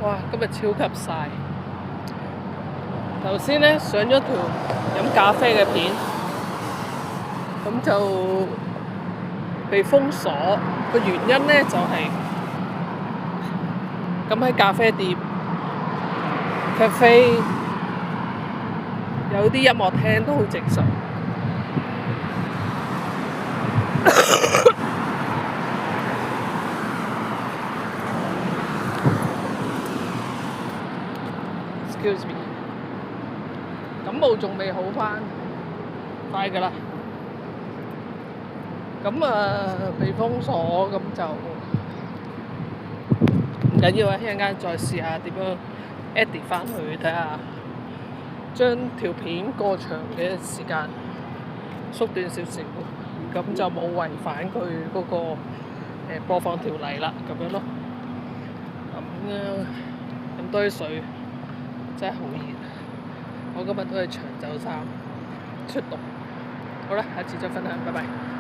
哇！今日超級曬。頭先呢，上咗條飲咖啡嘅片，咁就被封鎖。個原因呢，就係咁喺咖啡店、cafe有啲音樂廳都好正常。Excuse me， 感冒仲未好返，快㗎啦。咁被封鎖，咁就唔緊要啊！一陣間再試下點樣 edit 返去，睇下將條片過長嘅時間縮短少少，咁就冇違反佢嗰個播放條例啦，咁樣咯。咁飲多啲水，真係好熱。我今日都係長袖衫出動。好啦，下次再分享，拜拜。